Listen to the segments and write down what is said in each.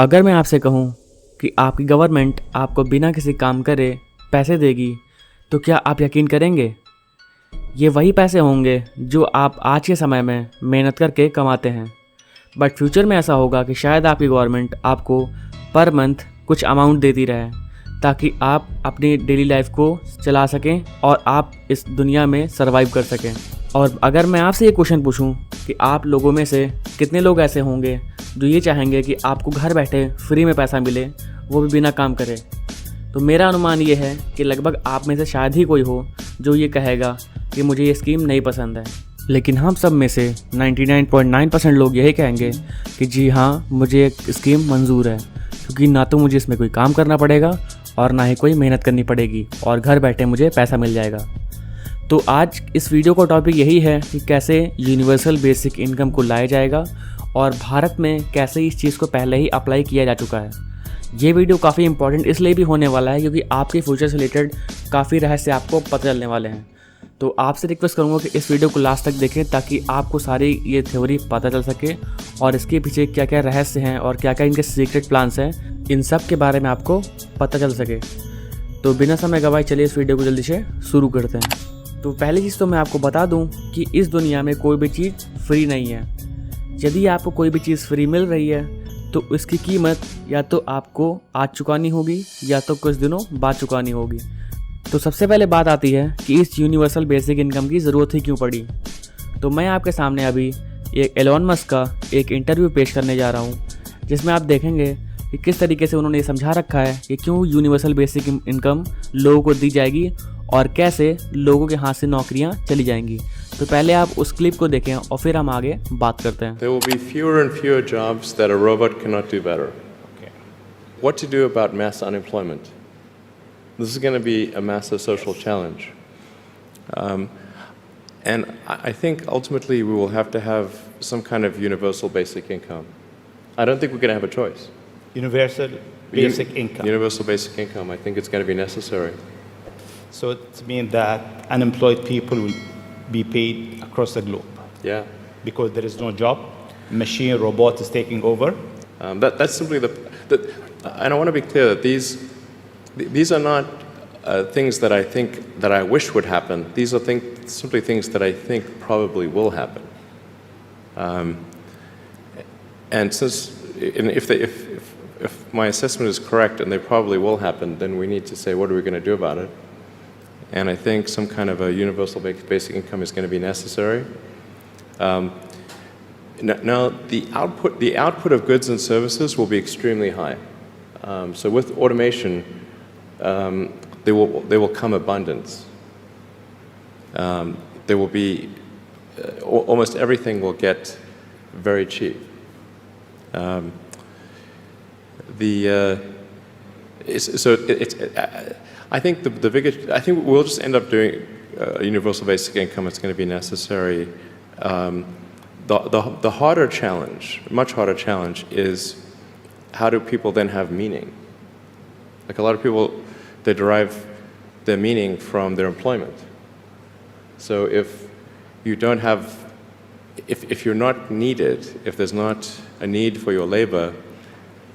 अगर मैं आपसे कहूँ कि आपकी गवर्नमेंट आपको बिना किसी काम करे पैसे देगी, तो क्या आप यकीन करेंगे? ये वही पैसे होंगे जो आप आज के समय में मेहनत करके कमाते हैं। बट फ्यूचर में ऐसा होगा कि शायद आपकी गवर्नमेंट आपको पर मंथ कुछ अमाउंट देती रहे, ताकि आप अपनी डेली लाइफ को चला सकें और आप इस दुनिया में सर्वाइव कर सकें। और अगर मैं आपसे ये क्वेश्चन पूछूं कि आप लोगों में से कितने लोग ऐसे होंगे जो ये चाहेंगे कि आपको घर बैठे फ्री में पैसा मिले, वो भी बिना काम करे, तो मेरा अनुमान ये है कि लगभग आप में से शायद ही कोई हो जो ये कहेगा कि मुझे ये स्कीम नहीं पसंद है। लेकिन हम सब में से 99.9% लोग यही कहेंगे कि जी हाँ, मुझे एक स्कीम मंजूर है, क्योंकि ना तो मुझे इसमें कोई काम करना पड़ेगा और ना ही कोई मेहनत करनी पड़ेगी और घर बैठे मुझे पैसा मिल जाएगा। तो आज इस वीडियो का टॉपिक यही है कि कैसे यूनिवर्सल बेसिक इनकम को लाया जाएगा और भारत में कैसे इस चीज़ को पहले ही अप्लाई किया जा चुका है। ये वीडियो काफ़ी इंपॉर्टेंट इसलिए भी होने वाला है क्योंकि आपके फ्यूचर से रिलेटेड काफ़ी रहस्य आपको पता चलने वाले हैं। तो आपसे रिक्वेस्ट करूँगा कि इस वीडियो को लास्ट तक देखें, ताकि आपको सारी ये थ्योरी पता चल सके और इसके पीछे क्या क्या रहस्य हैं और क्या क्या इनके सीक्रेट प्लान्स हैं, इन सब के बारे में आपको पता चल सके। तो बिना समय गवाए चलिए इस वीडियो को जल्दी से शुरू करते हैं। तो पहली चीज़ तो मैं आपको बता दूं कि इस दुनिया में कोई भी चीज़ फ्री नहीं है। यदि आपको कोई भी चीज़ फ्री मिल रही है तो उसकी कीमत या तो आपको आज चुकानी होगी या तो कुछ दिनों बाद चुकानी होगी। तो सबसे पहले बात आती है कि इस यूनिवर्सल बेसिक इनकम की ज़रूरत ही क्यों पड़ी। तो मैं आपके सामने अभी एक एलोन मस्क का एक इंटरव्यू पेश करने जा रहा हूँ, जिसमें आप देखेंगे कि किस तरीके से उन्होंने ये समझा रखा है कि क्यों यूनिवर्सल बेसिक इनकम लोगों को दी जाएगी और कैसे लोगों के हाथ से नौकरियां चली जाएंगी। तो पहले आप उस क्लिप को देखें और फिर हम आगे बात करते हैं। There will be fewer and fewer jobs that a robot cannot do better. Okay. What to do about mass unemployment? This is going to be a massive social challenge. And I think ultimately we will have to have some kind of universal basic income. I don't think we're going to have a choice. Universal basic income. Universal basic income. I think it's going to be necessary. So it means that unemployed people will be paid across the globe. Yeah. Because there is no job, machine, robot is taking over. That's simply and I want to be clear that these are not things that I think that I wish would happen. These are simply things that I think probably will happen. And if my assessment is correct and they probably will happen, then we need to say, what are we going to do about it? And I think some kind of a universal basic income is going to be necessary. Now, the output of goods and services will be extremely high. So with automation, there will come abundance. There will be almost everything will get very cheap. I think I think we'll just end up doing universal basic income. It's going to be necessary. The harder challenge, much harder challenge, is how do people then have meaning? Like a lot of people, they derive their meaning from their employment. So if you don't have, if you're not needed, if there's not a need for your labor,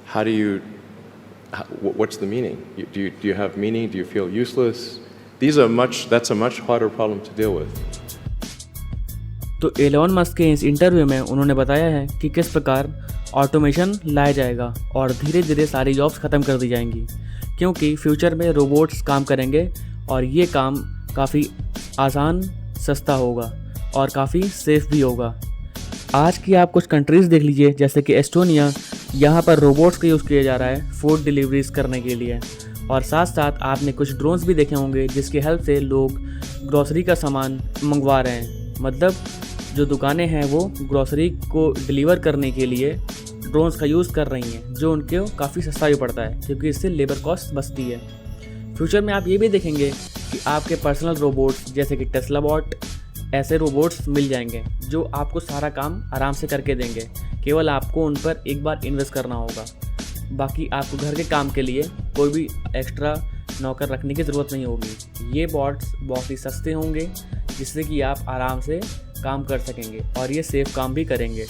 how do you? What's the meaning? Do you have meaning? Do you feel useless? That's a much harder problem to deal with. तो Elon Musk के इस interview में उन्होंने बताया है कि किस प्रकार ऑटोमेशन लाया जाएगा और धीरे धीरे सारी जॉब्स ख़त्म कर दी जाएंगी, क्योंकि फ्यूचर में रोबोट्स काम करेंगे और ये काम काफ़ी आसान, सस्ता होगा और काफ़ी सेफ भी होगा। आज की आप कुछ कंट्रीज़ देख लीजिए, जैसे कि एस्टोनिया। यहाँ पर रोबोट्स का यूज़ किया जा रहा है फूड डिलीवरीज करने के लिए, और साथ साथ आपने कुछ ड्रोन्स भी देखे होंगे जिसकी हेल्प से लोग ग्रॉसरी का सामान मंगवा रहे हैं। मतलब जो दुकानें हैं वो ग्रॉसरी को डिलीवर करने के लिए ड्रोन्स का यूज़ कर रही हैं, जो उनको काफ़ी सस्ता भी पड़ता है क्योंकि इससे लेबर कॉस्ट बचती है। फ्यूचर में आप ये भी देखेंगे कि आपके पर्सनल रोबोट्स जैसे कि टेस्ला बॉट, ऐसे रोबोट्स मिल जाएंगे जो आपको सारा काम आराम से करके देंगे। केवल आपको उन पर एक बार इन्वेस्ट करना होगा। बाकी आपको घर के काम के लिए कोई भी एक्स्ट्रा नौकर रखने की ज़रूरत नहीं होगी। ये बॉट्स बहुत ही सस्ते होंगे जिससे कि आप आराम से काम कर सकेंगे और ये सेफ काम भी करेंगे।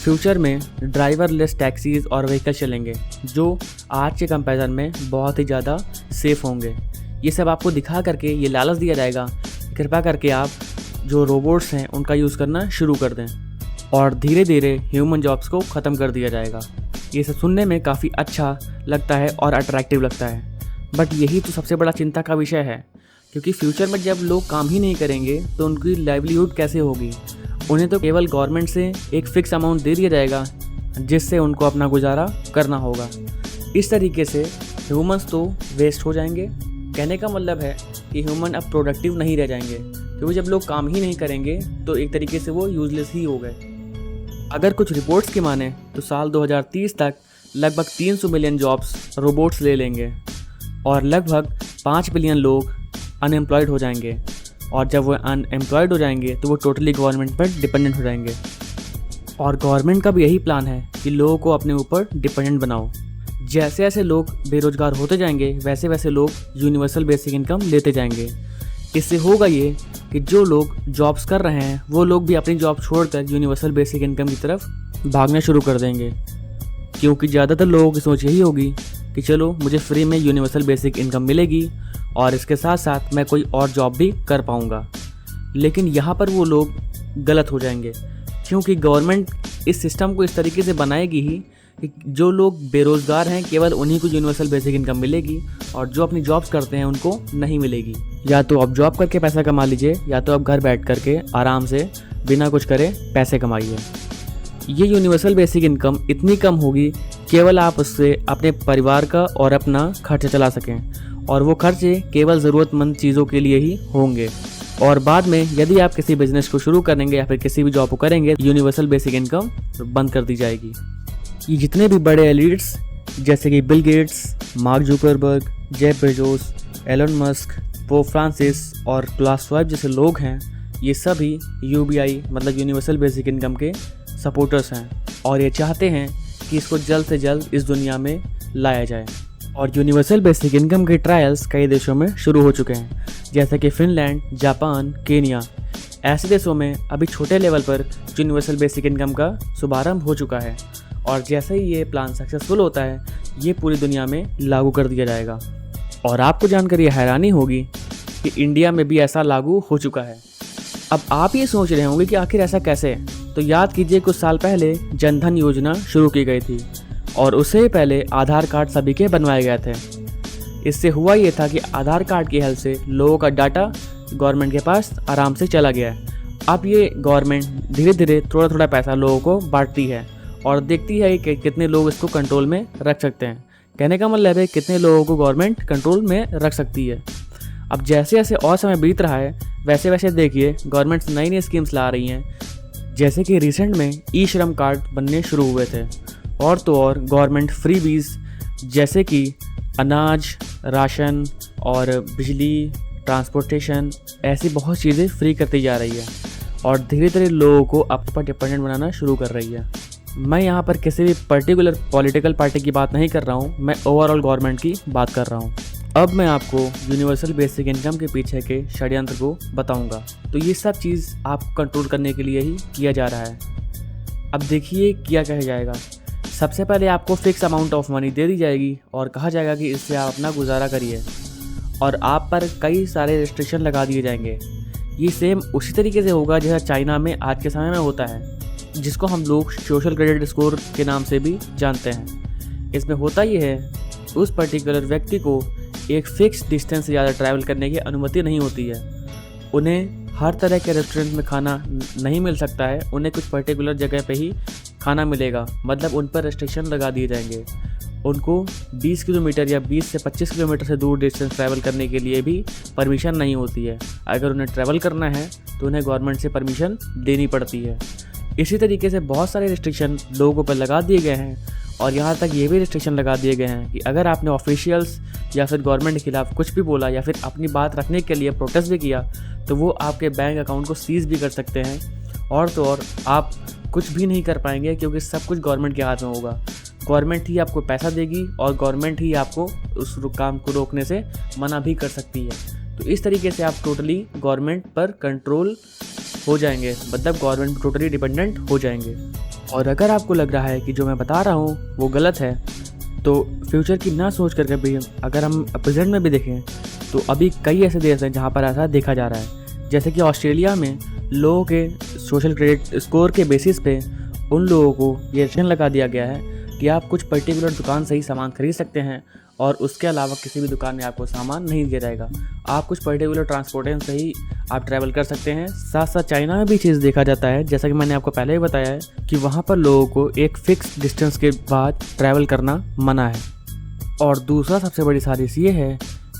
फ्यूचर में ड्राइवरलेस टैक्सीज और व्हीकल चलेंगे जो आज के कंपैरिजन में बहुत ही ज़्यादा सेफ होंगे। ये सब आपको दिखा करके ये लालच दिया जाएगा, कृपा करके आप जो रोबोट्स हैं उनका यूज़ करना शुरू कर दें और धीरे धीरे ह्यूमन जॉब्स को ख़त्म कर दिया जाएगा। ये सब सुनने में काफ़ी अच्छा लगता है और अट्रैक्टिव लगता है, बट यही तो सबसे बड़ा चिंता का विषय है, क्योंकि फ्यूचर में जब लोग काम ही नहीं करेंगे तो उनकी लाइवलीहुड कैसे होगी। उन्हें तो केवल गवर्नमेंट से एक फ़िक्स अमाउंट दे दिया जाएगा जिससे उनको अपना गुजारा करना होगा। इस तरीके से ह्यूमंस तो वेस्ट हो जाएंगे। कहने का मतलब है कि ह्यूमन अब प्रोडक्टिव नहीं रह जाएंगे, क्योंकि जब लोग काम ही नहीं करेंगे तो एक तरीके से वो यूजलेस ही हो गए। अगर कुछ रिपोर्ट्स की माने तो साल 2030 तक लगभग 300 मिलियन जॉब्स रोबोट्स ले लेंगे और लगभग 5 बिलियन लोग अनएम्प्लॉयड हो जाएंगे। और जब वो अनएम्प्लॉयड हो जाएंगे तो वो टोटली गवर्नमेंट पर डिपेंडेंट हो जाएंगे। और गवर्नमेंट का भी यही प्लान है कि लोगों को अपने ऊपर डिपेंडेंट बनाओ। जैसे जैसे लोग बेरोजगार होते जाएंगे वैसे वैसे लोग यूनिवर्सल बेसिक इनकम लेते जाएंगे। इससे होगा ये कि जो लोग जॉब्स कर रहे हैं वो लोग भी अपनी जॉब छोड़कर यूनिवर्सल बेसिक इनकम की तरफ भागना शुरू कर देंगे, क्योंकि ज़्यादातर लोगों की सोच यही होगी कि चलो मुझे फ्री में यूनिवर्सल बेसिक इनकम मिलेगी और इसके साथ साथ मैं कोई और जॉब भी कर पाऊँगा। लेकिन यहाँ पर वो लोग गलत हो जाएंगे, क्योंकि गवर्नमेंट इस सिस्टम को इस तरीके से बनाएगी ही कि जो लोग बेरोज़गार हैं केवल उन्हीं को यूनिवर्सल बेसिक इनकम मिलेगी और जो अपनी जॉब्स करते हैं उनको नहीं मिलेगी। या तो आप जॉब करके पैसा कमा लीजिए या तो आप घर बैठ करके आराम से बिना कुछ करे पैसे कमाइए। ये यूनिवर्सल बेसिक इनकम इतनी कम होगी केवल आप उससे अपने परिवार का और अपना खर्चा चला सकें, और वो खर्चे केवल ज़रूरतमंद चीज़ों के लिए ही होंगे। और बाद में यदि आप किसी बिजनेस को शुरू करेंगे या फिर किसी भी जॉब को करेंगे यूनिवर्सल बेसिक इनकम बंद कर दी जाएगी। ये जितने भी बड़े एलिट्स जैसे कि Bill Gates, Mark Zuckerberg, Jeff Bezos, Elon Musk, Pope Francis और क्लास श्वाब जैसे लोग हैं, ये सभी यूबीआई मतलब यूनिवर्सल बेसिक इनकम के सपोर्टर्स हैं और ये चाहते हैं कि इसको जल्द से जल्द इस दुनिया में लाया जाए। और यूनिवर्सल बेसिक इनकम के ट्रायल्स कई देशों में शुरू हो चुके हैं, जैसे कि फिनलैंड, जापान, केनिया। ऐसे देशों में अभी छोटे लेवल पर यूनिवर्सल बेसिक इनकम का शुभारंभ हो चुका है और जैसे ही ये प्लान सक्सेसफुल होता है ये पूरी दुनिया में लागू कर दिया जाएगा। और आपको जानकर ये हैरानी होगी कि इंडिया में भी ऐसा लागू हो चुका है। अब आप ये सोच रहे होंगे कि आखिर ऐसा कैसे, तो याद कीजिए कुछ साल पहले जनधन योजना शुरू की गई थी और उससे पहले आधार कार्ड सभी के बनवाए गए थे। इससे हुआ ये था कि आधार कार्ड की हेल्प से लोगों का डाटा गवर्नमेंट के पास आराम से चला गया है। अब ये गवर्नमेंट धीरे धीरे थोड़ा थोड़ा पैसा लोगों को बांटती है और देखती है कि कितने लोग इसको कंट्रोल में रख सकते हैं। कहने का मतलब है कितने लोगों को गवर्नमेंट कंट्रोल में रख सकती है। अब जैसे जैसे और समय बीत रहा है वैसे वैसे देखिए गवर्नमेंट नई नई स्कीम्स ला रही हैं, जैसे कि रिसेंट में ई श्रम कार्ड बनने शुरू हुए थे और तो और गवर्नमेंट फ्रीबीज जैसे कि अनाज, राशन और बिजली, ट्रांसपोर्टेशन, ऐसी बहुत चीज़ें फ्री करती जा रही है और धीरे धीरे लोगों को अपने पर डिपेंडेंट बनाना शुरू कर रही है। मैं यहाँ पर किसी भी पर्टिकुलर पॉलिटिकल पार्टी की बात नहीं कर रहा हूँ, मैं ओवरऑल गवर्नमेंट की बात कर रहा हूँ। अब मैं आपको यूनिवर्सल बेसिक इनकम के पीछे के षड्यंत्र को बताऊँगा। तो ये सब चीज़ आप कंट्रोल करने के लिए ही किया जा रहा है। अब देखिए क्या कहा जाएगा। सबसे पहले आपको फिक्स अमाउंट ऑफ मनी दे दी जाएगी और कहा जाएगा कि इससे आप अपना गुजारा करिए और आप पर कई सारे रिस्ट्रिक्शन लगा दिए जाएंगे। ये सेम उसी तरीके से होगा जैसा चाइना में आज के समय में होता है, जिसको हम लोग सोशल क्रेडिट स्कोर के नाम से भी जानते हैं। इसमें होता ये है उस पर्टिकुलर व्यक्ति को एक फिक्स डिस्टेंस से ज़्यादा ट्रैवल करने की अनुमति नहीं होती है। उन्हें हर तरह के रेस्टोरेंट में खाना नहीं मिल सकता है, उन्हें कुछ पर्टिकुलर जगह पे ही खाना मिलेगा, मतलब उन पर रेस्ट्रिक्शन लगा दिए जाएंगे। उनको 20 किलोमीटर या 20 से 25 किलोमीटर से दूर डिस्टेंस ट्रैवल करने के लिए भी परमिशन नहीं होती है। अगर उन्हें ट्रैवल करना है तो उन्हें गवर्नमेंट से परमिशन देनी पड़ती है। इसी तरीके से बहुत सारे रिस्ट्रिक्शन लोगों पर लगा दिए गए हैं और यहाँ तक ये भी रिस्ट्रिक्शन लगा दिए गए हैं कि अगर आपने ऑफिशियल्स या फिर गवर्नमेंट के खिलाफ कुछ भी बोला या फिर अपनी बात रखने के लिए प्रोटेस्ट भी किया तो वो आपके बैंक अकाउंट को सीज भी कर सकते हैं और तो और आप कुछ भी नहीं कर पाएंगे, क्योंकि सब कुछ गवर्नमेंट के हाथ में होगा। गवर्नमेंट ही आपको पैसा देगी और गवर्नमेंट ही आपको उस काम को रोकने से मना भी कर सकती है। तो इस तरीके से आप टोटली गवर्नमेंट पर कंट्रोल हो जाएंगे, मतलब गवर्नमेंट टोटली डिपेंडेंट हो जाएंगे। और अगर आपको लग रहा है कि जो मैं बता रहा हूँ वो गलत है, तो फ्यूचर की ना सोच करके भी अगर हम प्रेजेंट में भी देखें तो अभी कई ऐसे देश हैं जहाँ पर ऐसा देखा जा रहा है। जैसे कि ऑस्ट्रेलिया में लोगों के सोशल क्रेडिट स्कोर के बेसिस पे उन लोगों को ये रिस्ट्रिक्शन लगा दिया गया है कि आप कुछ पर्टिकुलर दुकान से ही सामान खरीद सकते हैं और उसके अलावा किसी भी दुकान में आपको सामान नहीं दिया जाएगा। आप कुछ पर्टिकुलर ट्रांसपोर्टेशन से ही आप ट्रैवल कर सकते हैं। साथ साथ चाइना में भी चीज़ देखा जाता है, जैसा कि मैंने आपको पहले ही बताया है कि वहाँ पर लोगों को एक फ़िक्स डिस्टेंस के बाद ट्रैवल करना मना है। और दूसरा सबसे बड़ी साजिश ये है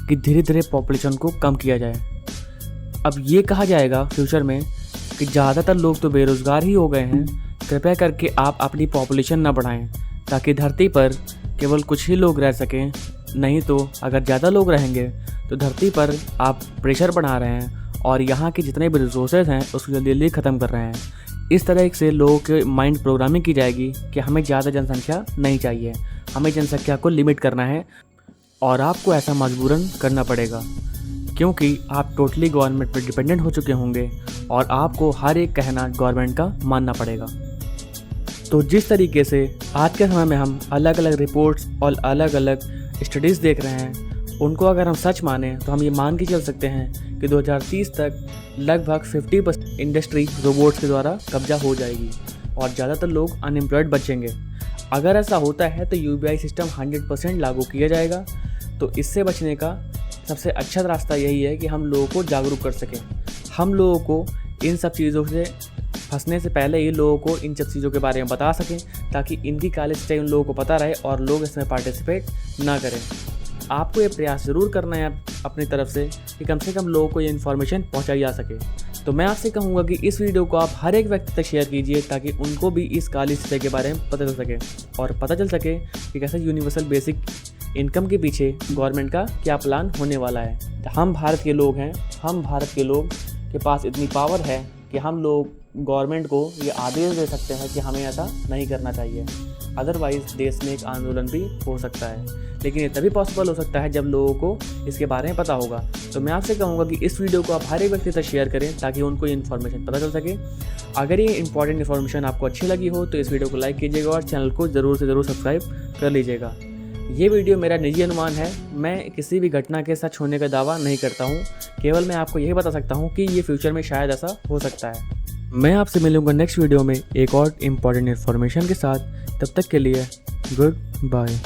कि धीरे धीरे पॉपुलेशन को कम किया जाए। अब ये कहा जाएगा फ्यूचर में कि ज़्यादातर लोग तो बेरोज़गार ही हो गए हैं, कृपया करके आप अपनी पॉपुलेशन ना बढ़ाएं ताकि धरती पर केवल कुछ ही लोग रह सकें। नहीं तो अगर ज़्यादा लोग रहेंगे तो धरती पर आप प्रेशर बढ़ा रहे हैं और यहाँ के जितने भी रिसोर्सेज हैं उसको जल्दी जल्दी ख़त्म कर रहे हैं। इस तरह से लोगों के माइंड प्रोग्रामिंग की जाएगी कि हमें ज़्यादा जनसंख्या नहीं चाहिए, हमें जनसंख्या को लिमिट करना है। और आपको ऐसा मजबूरन करना पड़ेगा क्योंकि आप टोटली गवर्नमेंट पर डिपेंडेंट हो चुके होंगे और आपको हर एक कहना गवर्नमेंट का मानना पड़ेगा। तो जिस तरीके से आज के समय में हम अलग अलग रिपोर्ट्स और अलग अलग स्टडीज़ देख रहे हैं, उनको अगर हम सच माने तो हम ये मान के चल सकते हैं कि 2030 तक लगभग 50% इंडस्ट्री रोबोट्स के द्वारा कब्जा हो जाएगी और ज़्यादातर लोग अनएम्प्लॉयड बचेंगे। अगर ऐसा होता है तो UBI सिस्टम 100% लागू किया जाएगा। तो इससे बचने का सबसे अच्छा रास्ता यही है कि हम लोगों को जागरूक कर सकें, हम लोगों को इन सब चीज़ों से फंसने से पहले ही लोगों को इन सब चीज़ों के बारे में बता सकें ताकि इनकी काली सच्चाई उन लोगों को पता रहे और लोग इसमें पार्टिसिपेट ना करें। आपको ये प्रयास ज़रूर करना है अपनी तरफ से कि कम लोगों को ये इन्फॉर्मेशन पहुंचाई जा सके। तो मैं आपसे कहूँगा कि इस वीडियो को आप हर एक व्यक्ति तक शेयर कीजिए ताकि उनको भी इस काली सच्चाई के बारे में पता चल सके और पता चल सके कि कैसे यूनिवर्सल बेसिक इनकम के पीछे गवर्नमेंट का क्या प्लान होने वाला है। हम भारत के लोग हैं, हम भारत के लोग के पास इतनी पावर है कि हम लोग गवर्नमेंट को ये आदेश दे सकते हैं कि हमें ऐसा नहीं करना चाहिए। अदरवाइज़ देश में एक आंदोलन भी हो सकता है, लेकिन ये तभी पॉसिबल हो सकता है जब लोगों को इसके बारे में पता होगा। तो मैं आपसे कहूँगा कि इस वीडियो को आप हर एक व्यक्ति तक शेयर करें ताकि उनको ये इन्फॉर्मेशन पता चल सके। अगर ये इंपॉर्टेंट इन्फॉर्मेशन आपको अच्छी लगी हो तो इस वीडियो को लाइक कीजिएगा और चैनल को ज़रूर से ज़रूर सब्सक्राइब कर लीजिएगा। ये वीडियो मेरा निजी अनुमान है, मैं किसी भी घटना के सच होने का दावा नहीं करता हूँ, केवल मैं आपको यही बता सकता हूँ कि ये फ्यूचर में शायद ऐसा हो सकता है। मैं आपसे मिलूंगा नेक्स्ट वीडियो में एक और इम्पॉर्टेंट इन्फॉर्मेशन के साथ। तब तक के लिए गुड बाय।